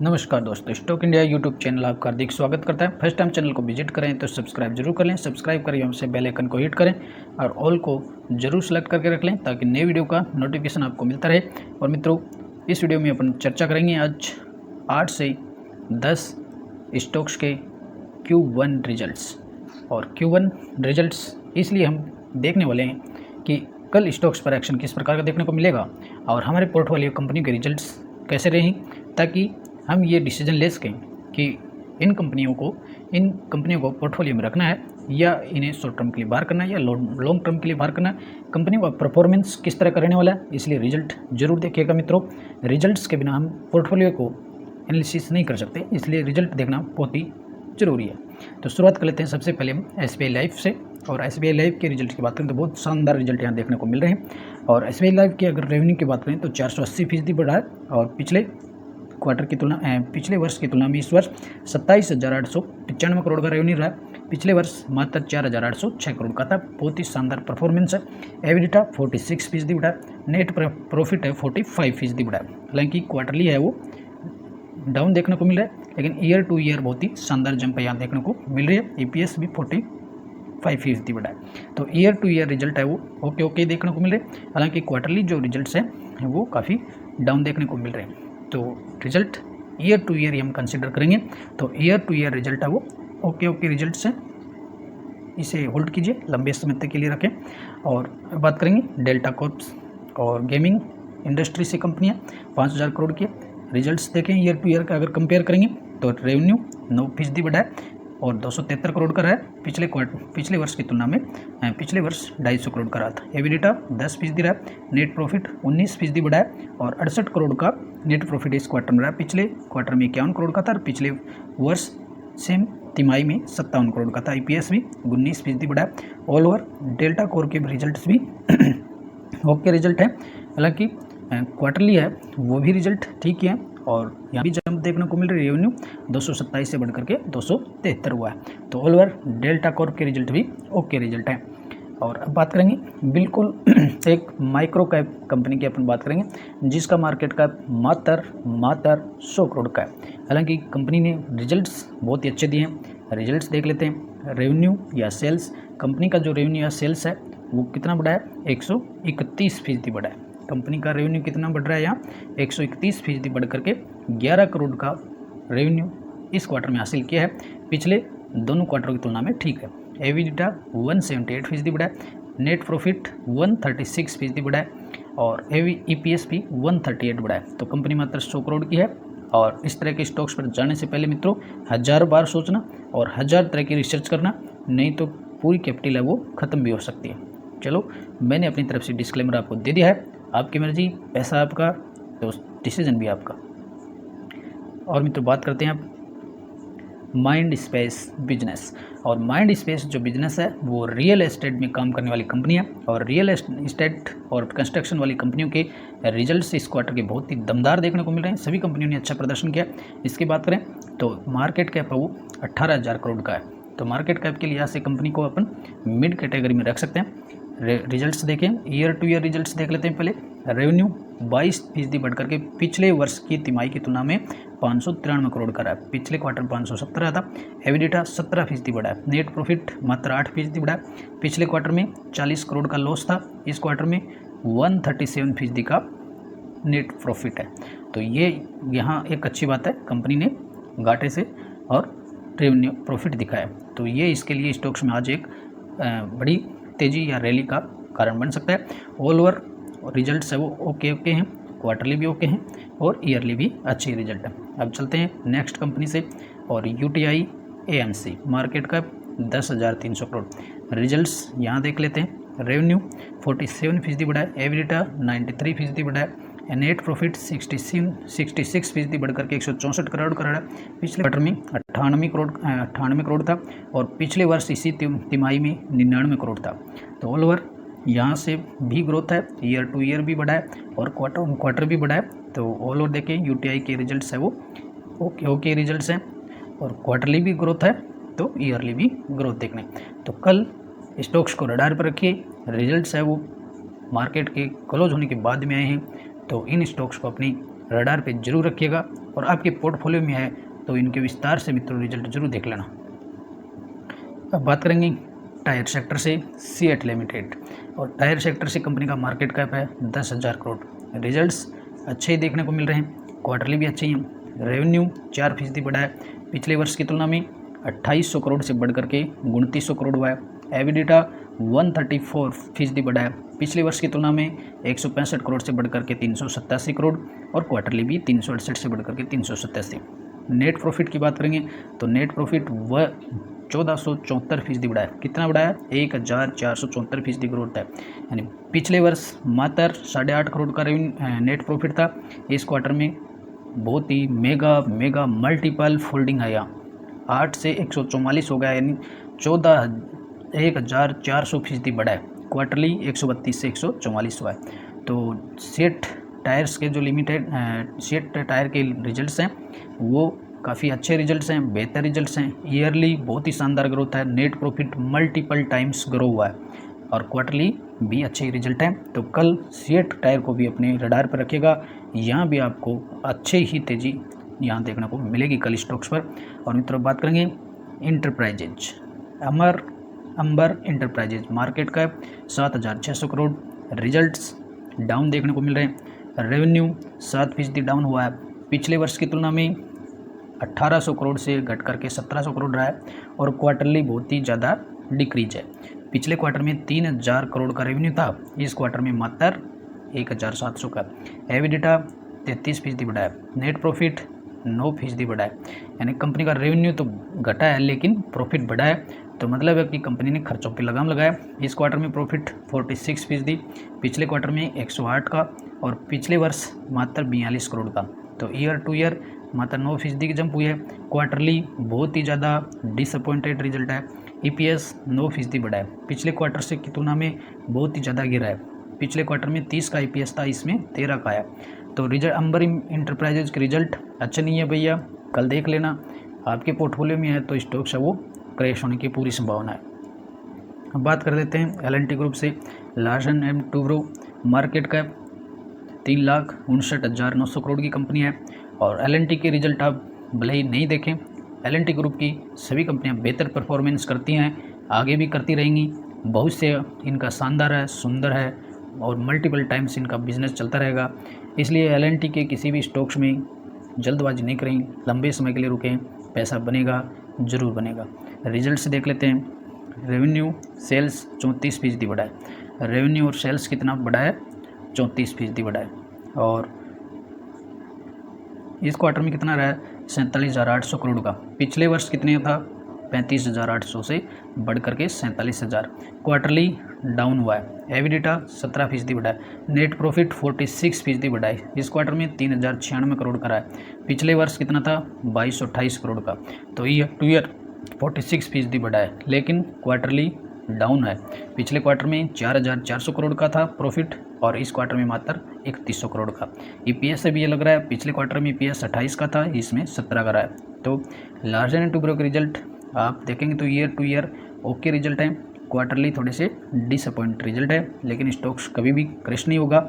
नमस्कार दोस्तों, stock India YouTube channel आपका हार्दिक स्वागत करता है। फर्स्ट टाइम चैनल को विजिट करें तो सब्सक्राइब जरूर कर लें। सब्सक्राइब करिए, हमसे बेल आइकन को हिट करें और ऑल को जरूर सेलेक्ट करके रख लें ताकि नए वीडियो का नोटिफिकेशन आपको मिलता रहे। और मित्रों, इस वीडियो में अपन चर्चा करेंगे आज 8 से 10 स्टॉक्स के Q1 रिजल्ट्स। और Q1 रिजल्ट्स इसलिए हम देखने वाले हैं कि कल स्टॉक्स पर एक्शन किस प्रकार का देखने को मिलेगा और हमारे पोर्टफोलियो कंपनी के रिजल्ट्स कैसे रहे, ताकि हम ये डिसीजन ले सकें कि इन कंपनियों को पोर्टफोलियो में रखना है या इन्हें शॉर्ट टर्म के लिए बाहर करना है या लॉन्ग टर्म के लिए बाहर करना है। कंपनियों का परफॉर्मेंस किस तरह का रहने वाला है, इसलिए रिजल्ट जरूर देखिएगा मित्रों। रिजल्ट्स के बिना हम पोर्टफोलियो को एनालिसिस नहीं कर सकते, इसलिए रिजल्ट देखना बहुत ही ज़रूरी है। तो शुरुआत कर लेते हैं सबसे पहले हम SBI लाइफ से। और SBI लाइफ के रिजल्ट की बात करें तो बहुत शानदार रिजल्ट यहाँ देखने को मिल रहे हैं। और SBI लाइफ की अगर रेवेन्यू की बात करें तो 480% बढ़ा है और पिछले वर्ष की तुलना में इस वर्ष 27,895 करोड़ का रेवेन्यू रहा। पिछले वर्ष मात्र 4,806 करोड़ का था। बहुत ही शानदार परफॉर्मेंस है। एबिटा 46% बढ़ा, नेट प्रॉफिट है 45% बढ़ा। हालांकि क्वार्टरली है वो डाउन देखने को मिल रहा है, लेकिन ईयर टू ईयर बहुत ही शानदार जंप यहाँ देखने को मिल रही है। EPS भी 45% बढ़ा है। तो ईयर टू ईयर रिजल्ट है वो ओके देखने को मिल रहे हैं। हालांकि क्वार्टरली जो रिजल्ट्स हैं वो काफ़ी डाउन देखने को मिल रहे हैं। तो रिजल्ट ईयर टू ईयर हम कंसिडर करेंगे तो ईयर टू ईयर रिजल्ट है वो ओके रिजल्ट्स हैं। इसे होल्ड कीजिए, लंबे समय तक के लिए रखें। और बात करेंगे डेल्टा कॉर्प्स और गेमिंग इंडस्ट्री से कंपनियां 5,000 करोड़ की रिजल्ट्स देखें। ईयर टू ईयर का अगर कंपेयर करेंगे तो रेवेन्यू 9% बढ़ा है और 273 करोड़ का रहा है। पिछले वर्ष की तुलना में पिछले वर्ष 250 करोड़ का रहा था। एबिटा 10% रहा है। नेट प्रॉफिट 19% बढ़ा है और 68 करोड़ का नेट प्रॉफिट इस क्वार्टर में रहा। पिछले क्वार्टर में 51 करोड़ का था और पिछले वर्ष सेम तिमाही में 57 करोड़ का था। EPS भी 19% बढ़ा है। ऑल ओवर डेल्टा कोर के रिजल्ट्स भी ओके रिजल्ट है। हालांकि क्वार्टरली है वो भी रिजल्ट ठीक है और यहाँ भी जंप देखने को मिल रही है। रेवेन्यू 227 से बढ़कर के 273 हुआ है। तो ऑल ओवर डेल्टा कॉर्प के रिजल्ट भी ओके रिजल्ट है। और अब बात करेंगे बिल्कुल एक माइक्रो कैप कंपनी की अपन बात करेंगे जिसका मार्केट कैप मात्र 100 करोड़ का है। हालांकि कंपनी ने रिजल्ट्स बहुत ही अच्छे दिए हैं। रिजल्ट्स देख लेते हैं। रेवेन्यू या सेल्स, कंपनी का जो रेवेन्यू या सेल्स है वो कितना बढ़ा है, 131% बढ़ा है। कंपनी का रेवेन्यू कितना बढ़ रहा है यहाँ, 131% बढ़ करके 11 करोड़ का रेवेन्यू इस क्वार्टर में हासिल किया है। पिछले दोनों क्वार्टरों की तुलना में ठीक है। एबिटा 178% बढ़ा है। नेट प्रॉफिट 136% बढ़ा है और EPS भी 138 बढ़ा है। तो कंपनी मात्र 100 करोड़ की है। और इस तरह के स्टॉक्स पर जाने से पहले मित्रों 1000 बार सोचना और 1000 तरह की रिसर्च करना, नहीं तो पूरी कैपिटल है वो ख़त्म भी हो सकती है। चलो, मैंने अपनी तरफ से डिस्क्लेमर आपको दे दिया है। आपकी मर्जी, पैसा आपका, तो डिसीजन भी आपका। और मित्रों बात करते हैं आप माइंड स्पेस बिजनेस। और माइंड स्पेस जो बिजनेस है वो रियल एस्टेट में काम करने वाली कंपनी है। और रियल एस्टेट और कंस्ट्रक्शन वाली कंपनियों के रिजल्ट्स इस क्वार्टर के बहुत ही दमदार देखने को मिल रहे हैं। सभी कंपनियों ने अच्छा प्रदर्शन किया। इसकी बात करें तो मार्केट कैप वो 18,000 करोड़ का है। तो मार्केट कैप के लिहाज से कंपनी को अपन मिड कैटेगरी में रख सकते हैं। रिजल्ट्स देखें, ईयर टू ईयर रिजल्ट्स देख लेते हैं पहले। रेवेन्यू 22% बढ़ करके पिछले वर्ष की तिमाही की तुलना में 593 करोड़ का रहा है। पिछले क्वार्टर 517 था। एबिटा 17% बढ़ा है। नेट प्रॉफिट मात्र 8% बढ़ा है। पिछले क्वार्टर में 40 करोड़ का लॉस था। इस क्वार्टर में 137% का नेट प्रॉफिट है। तो ये यहाँ एक अच्छी बात है, कंपनी ने घाटे से और रेवेन्यू प्रॉफिट दिखाया। तो ये इसके लिए स्टॉक्स में आज एक बड़ी तेजी या रैली का कारण बन सकता है। ऑल ओवर रिजल्ट्स है वो ओके हैं, क्वार्टरली भी ओके हैं और ईयरली भी अच्छी रिजल्ट है। अब चलते हैं नेक्स्ट कंपनी से। और UTI AMC मार्केट का 10,300 करोड़। रिजल्ट्स यहाँ देख लेते हैं। रेवेन्यू 47% बढ़ा है। एबिटा 93% बढ़ा है। नेट प्रॉफिट 66% बढ़ करके 164 करोड़ का रहा। पिछले क्वार्टर में 98 करोड़ था और पिछले वर्ष इसी तिमाही में 99 करोड़ था। तो ऑल ओवर यहाँ से भी ग्रोथ है। ईयर टू ईयर भी बढ़ा है और क्वार्टर भी बढ़ा है। तो ऑल ओवर देखें UTI के रिजल्ट्स है वो ओके रिजल्ट्स हैं और क्वार्टरली भी ग्रोथ है तो ईयरली भी ग्रोथ देखने। तो कल स्टॉक्स को रडार पर रखिए। रिजल्ट्स है वो मार्केट के क्लोज होने के बाद में आए हैं। तो इन स्टॉक्स को अपनी रडार पे जरूर रखिएगा और आपके पोर्टफोलियो में है तो इनके विस्तार से मित्रों रिजल्ट जरूर देख लेना। अब बात करेंगे टायर सेक्टर से सीएट लिमिटेड, और टायर सेक्टर से कंपनी का मार्केट कैप है 10,000 करोड़। रिजल्ट्स अच्छे ही देखने को मिल रहे हैं, क्वार्टरली भी अच्छे ही हैं। रेवेन्यू 4% बढ़ा है, पिछले वर्ष की तुलना में 2800 करोड़ से बढ़ करके 2900 करोड़ हुआ है। एबिडिटा 134% बढ़ा है, पिछले वर्ष की तुलना में 165 करोड़ से बढ़ करके 387 करोड़, और क्वार्टरली भी 368 से बढ़ करके 387। नेट प्रॉफिट की बात करेंगे तो नेट प्रॉफिट वह 1474% बढ़ा है। कितना बढ़ा है? 1474% ग्रोथ है, यानी पिछले वर्ष मात्र 8.5 करोड़ का नेट प्रॉफिट था, इस क्वार्टर में बहुत ही मेगा मल्टीपल फोल्डिंग है, यहाँ 8 से 144 हो गया, यानी 1400% बढ़ा है। क्वार्टरली 132 से 144 हुआ है। तो सीएट टायर्स के जो सीएट टायर के रिजल्ट्स हैं वो काफ़ी अच्छे रिजल्ट्स हैं, बेहतर रिजल्ट्स हैं। ईयरली बहुत ही शानदार ग्रोथ है, net profit multiple times grow हुआ है, और क्वार्टरली भी अच्छे ही रिजल्ट हैं। तो कल सीएट टायर को भी अपने रडार पर रखिएगा, यहाँ भी आपको अच्छे ही तेज़ी यहाँ देखने को मिलेगी कल स्टॉक्स पर। और मित्रों बात करेंगे enterprises, Amber enterprises, market cap 7,600 crore, results down देखने को मिल रहे हैं। रेवेन्यू 7% डाउन हुआ है, पिछले वर्ष की तुलना में 1800 करोड़ से घट करके 1700 करोड़ रहा है, और क्वार्टरली बहुत ही ज़्यादा डिक्रीज है। पिछले क्वार्टर में 3000 करोड़ का रेवेन्यू था, इस क्वार्टर में मात्र 1700 का। एबिडिटा 33% बढ़ा है, नेट प्रॉफिट 9% बढ़ा है, यानी कंपनी का रेवेन्यू तो घटा है लेकिन प्रॉफिट बढ़ा है। तो मतलब है कि कंपनी ने खर्चों पर लगाम लगाया। इस क्वार्टर में प्रॉफिट 46%, पिछले क्वार्टर में 108 का, और पिछले वर्ष मात्र 42 करोड़ का। तो ईयर टू ईयर मात्र 9% की जंप हुई है। क्वार्टरली बहुत ही ज़्यादा डिसअपॉइंटेड रिजल्ट है। ईपीएस 9% बढ़ा है, पिछले क्वार्टर से की तुलना में बहुत ही ज़्यादा गिरा है। पिछले क्वार्टर में 30 का ईपीएस था, इसमें 13 का आया। तो रिजल्ट अंबर इंटरप्राइजेज के रिजल्ट अच्छे नहीं है भैया, कल देख लेना। आपके पोर्टफोलियो में है तो स्टॉक्स है वो क्रैश होने की पूरी संभावना है। अब बात कर लेते हैं एल&टी ग्रुप से। Larsen and Toubro, market cap 3,59,900 crore की कंपनी है, और एल&टी के रिजल्ट आप भले ही नहीं देखें, एल&टी ग्रुप की सभी कंपनियां बेहतर परफॉर्मेंस करती हैं, आगे भी करती रहेंगी। बहुत से इनका शानदार है, सुंदर है, और मल्टीपल टाइम्स इनका बिजनेस चलता रहेगा। इसलिए एल&टी के किसी भी स्टॉक्स में जल्दबाजी नहीं करें, लंबे समय के लिए रुकें, पैसा बनेगा, ज़रूर बनेगा। रिजल्ट से देख लेते हैं। रेवेन्यू सेल्स 34% बढ़ा है, रेवेन्यू और सेल्स कितना बढ़ा है? 34% बढ़ा है, और इस क्वार्टर में कितना रहा है? 47,800 करोड़ का। पिछले वर्ष कितने था? 35,800 से बढ़ करके 47,000। क्वार्टरली डाउन हुआ है। एबिडिटा 17% बढ़ा है, नेट प्रॉफिट 46% बढ़ा है, इस क्वार्टर में 3,096 करोड़ का रहा है। पिछले वर्ष कितना था? 2,228 करोड़ का। तो ईयर टू ईयर 46% बढ़ा है, लेकिन क्वार्टरली डाउन है। पिछले क्वार्टर में 4,400 करोड़ का था प्रॉफिट, और इस क्वार्टर में मात्र 3100 करोड़ का। ईपीएस से भी ये लग रहा है, पिछले क्वार्टर में ईपीएस 28 का था, इसमें 17 का रहा है। तो लार्सन एंड टूब्रो के रिजल्ट आप देखेंगे तो year two year okay result है, क्वार्टरली थोड़े से डिसअपॉइंट रिजल्ट है, लेकिन स्टॉक्स कभी भी क्रैश नहीं होगा।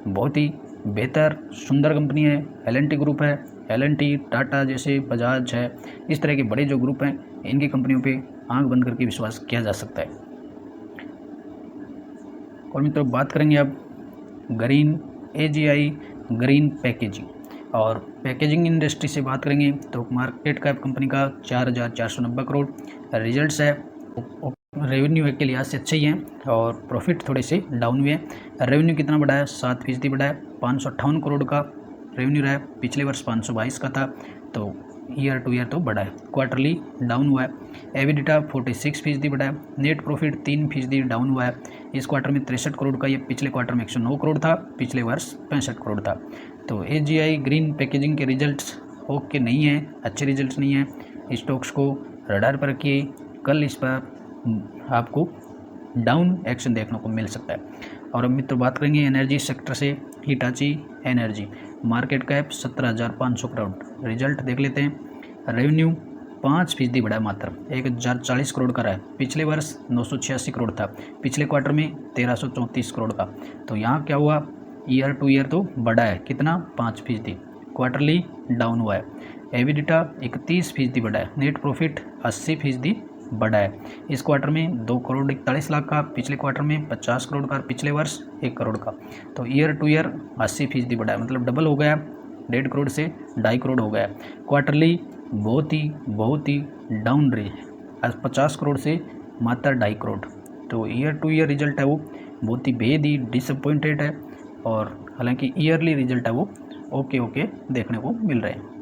बहुत ही बेहतर सुंदर कंपनी है, एल&टी ग्रुप है। एल&टी, टाटा जैसे, बजाज है, इस तरह के बड़े जो ग्रुप हैं, इनकी कंपनियों पे आंख बंद करके विश्वास किया जा सकता है। और मित्रों बात करेंगे अब ग्रीन एजीआई ग्रीन पैकेजिंग, और पैकेजिंग इंडस्ट्री से बात करेंगे तो मार्केट कैप कंपनी का 4,490 करोड़। रिजल्ट्स है रेवेन्यू के लिहाज से अच्छे ही हैं, और प्रॉफिट थोड़े से डाउन हुए हैं। रेवेन्यू कितना बढ़ा है? 7% बढ़ा है, 558 करोड़ का रेवेन्यू रहा है, पिछले वर्ष 522 का था। तो ईयर टू ईयर तो बढ़ा है, क्वार्टरली डाउन हुआ है। एबिडिटा 46% बढ़ा है, नेट प्रॉफिट 3% डाउन हुआ है, इस क्वार्टर में 63 करोड़ का, ये पिछले क्वार्टर में 109 करोड़ था, पिछले वर्ष 65 करोड़ था। तो एजीआई ग्रीन पैकेजिंग के रिजल्ट्स ओके नहीं है, अच्छे रिजल्ट्स नहीं है। स्टॉक्स को रडार पर रखिए, कल इस पर आपको डाउन एक्शन देखने को मिल सकता है। और अब मित्र बात करेंगे एनर्जी सेक्टर से। Hitachi energy, market cap 17,500 crore. Result देख लेते हैं। रेवेन्यू 5% बढ़ा है, मात्र 1,040 करोड़ का रहा है, पिछले वर्ष 986 करोड़ था, पिछले क्वार्टर में 1,334 करोड़ का। तो यहाँ क्या हुआ? ईयर टू ईयर तो बढ़ा है, कितना? 5%। क्वार्टरली डाउन हुआ है। एबिडिटा 31% बढ़ा है, नेट प्रॉफिट 80% बढ़ा है। इस क्वार्टर में 2,41,00,000 का, पिछले क्वार्टर में 50 करोड़ का, पिछले वर्ष 1 करोड़ का। तो ईयर टू ईयर 80% बढ़ा है, मतलब डबल हो गया, 1.5 करोड़ से 2.5 करोड़ हो गया। क्वार्टरली बहुत ही डाउन रही है, 50 करोड़ से मात्र 2.5 करोड़। तो ईयर टू ईयर रिजल्ट है वो बहुत ही बेहद ही डिसअपॉइंटेड है, और हालांकि ईयरली रिजल्ट है वो ओके देखने को मिल रहे हैं।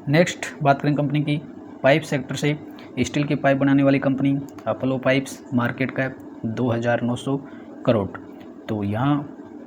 नेक्स्ट बात करें कंपनी की पाइप सेक्टर से, स्टील के पाइप बनाने वाली company Apollo pipes, market cap 2,900 crore. तो यहाँ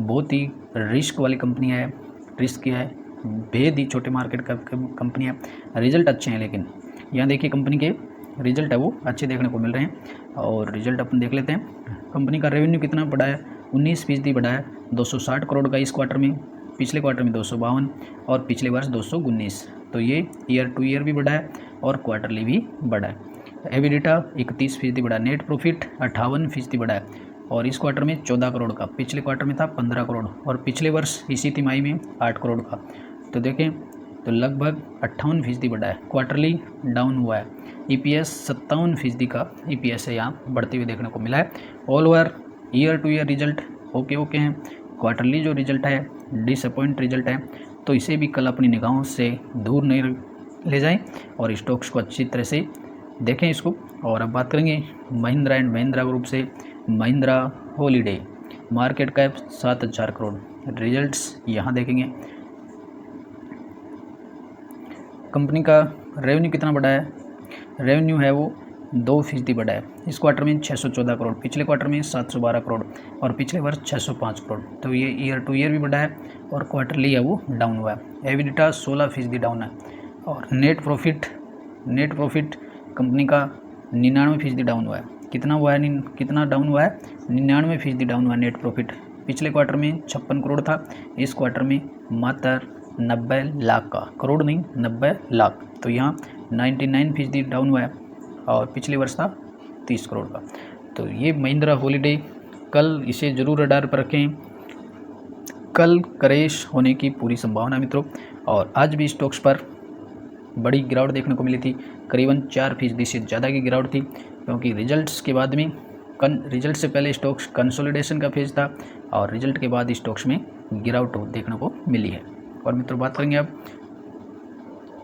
बहुत ही रिस्क वाली कंपनी है, रिस्क है, बेहद ही छोटे मार्केट कैप कंपनी है, रिजल्ट अच्छे हैं। लेकिन यहाँ देखिए कंपनी के रिजल्ट है वो अच्छे देखने को मिल रहे हैं, और रिजल्ट अपन देख लेते हैं। कंपनी का रेवेन्यू कितना बढ़ा है, 19% बढ़ा है, 260 करोड़ का इस क्वार्टर में, पिछले क्वार्टर में 252 और पिछले वर्ष 219। तो ये ईयर टू ईयर भी बढ़ा है और क्वार्टरली भी बढ़ा है। एबिडिटा 31% बढ़ा, नेट प्रॉफिट 58% बढ़ा है, और इस क्वार्टर में 14 करोड़ का, पिछले क्वार्टर में था 15 करोड़ और पिछले वर्ष इसी तिमाही में 8 करोड़ का। तो देखें तो लगभग 58% बढ़ा है, क्वार्टरली डाउन हुआ है। EPS 57% का EPS है, यहाँ बढ़ते हुए देखने को मिला है। All over year two year result okay हैं, क्वार्टरली जो रिजल्ट है डिसअपॉइंट रिजल्ट है, तो इसे भी कल अपनी निगाहों से दूर नहीं ले जाएं और स्टॉक्स को अच्छी तरह से देखें इसको। और अब बात करेंगे महिंद्रा एंड महिंद्रा ग्रुप से। Mahindra holiday, market cap 7,000 crore, results यहाँ देखेंगे। कंपनी का रेवेन्यू कितना बढ़ा है, रेवेन्यू है वो 2% बढ़ा है, इस क्वार्टर में 614 करोड़, पिछले क्वार्टर में 712 करोड़ और पिछले वर्ष 605 करोड़। तो ये ईयर टू ईयर भी बढ़ा है और क्वार्टरली है वो डाउन हुआ है। एबिडिटा 16% डाउन है, और नेट प्रॉफिट कंपनी का 99% डाउन हुआ है। कितना डाउन हुआ है, 99% डाउन हुआ है नेट प्रॉफिट। पिछले क्वार्टर में 56 करोड़ था, इस क्वार्टर में मात्र 90 लाख का, करोड़ नहीं 90 लाख। तो यहाँ 99% डाउन हुआ है और पिछले वर्ष था 30 करोड़ का। तो ये महिंद्रा हॉलीडे, कल इसे ज़रूर रडार पर रखें, कल क्रैश होने की पूरी संभावना मित्रों। और आज भी स्टॉक्स पर बड़ी गिरावट देखने को मिली थी, करीबन 4% से ज़्यादा की गिरावट थी, क्योंकि रिजल्ट्स के बाद में रिजल्ट से पहले स्टॉक्स कंसोलिडेशन का फेज था और रिजल्ट के बाद स्टॉक्स में गिरावट देखने को मिली है। और मित्रों बात करेंगे अब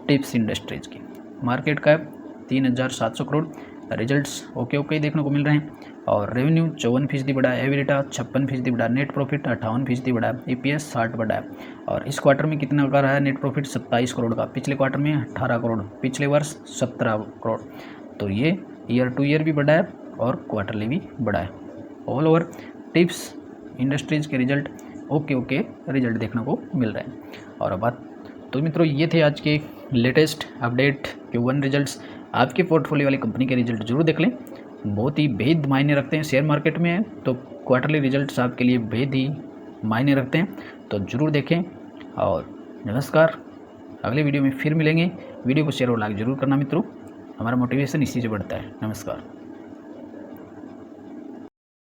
टिप्स इंडस्ट्रीज़ की। Market cap 3,700 crore, results okay देखने को मिल रहे हैं, और रेवेन्यू 54% बढ़ा है, एबिडिटा 56% बढ़ा, नेट प्रॉफिट 58% बढ़ा, EPS 60 बढ़ा है। और इस क्वार्टर में कितना का रहा है नेट प्रॉफिट, 27 करोड़ का, पिछले क्वार्टर में 18 करोड़, पिछले वर्ष 17 करोड़। तो ये ईयर टू ईयर भी बढ़ा है और क्वार्टरली भी बढ़ा है। ऑल ओवर टिप्स इंडस्ट्रीज़ के रिजल्ट ओके रिजल्ट देखने को मिल रहे हैं। और अब बात तो मित्रों ये थे आज के लेटेस्ट अपडेट Q1 रिजल्ट्स। आपके पोर्टफोलियो वाली कंपनी के रिजल्ट जरूर देख लें, बहुत ही बेहद मायने रखते हैं। शेयर मार्केट में तो क्वार्टरली रिजल्ट्स आपके लिए बेहद ही मायने रखते हैं, तो ज़रूर देखें। और नमस्कार, अगले वीडियो में फिर मिलेंगे। वीडियो को शेयर और लाइक जरूर करना मित्रों, हमारा मोटिवेशन इसी से बढ़ता है। नमस्कार।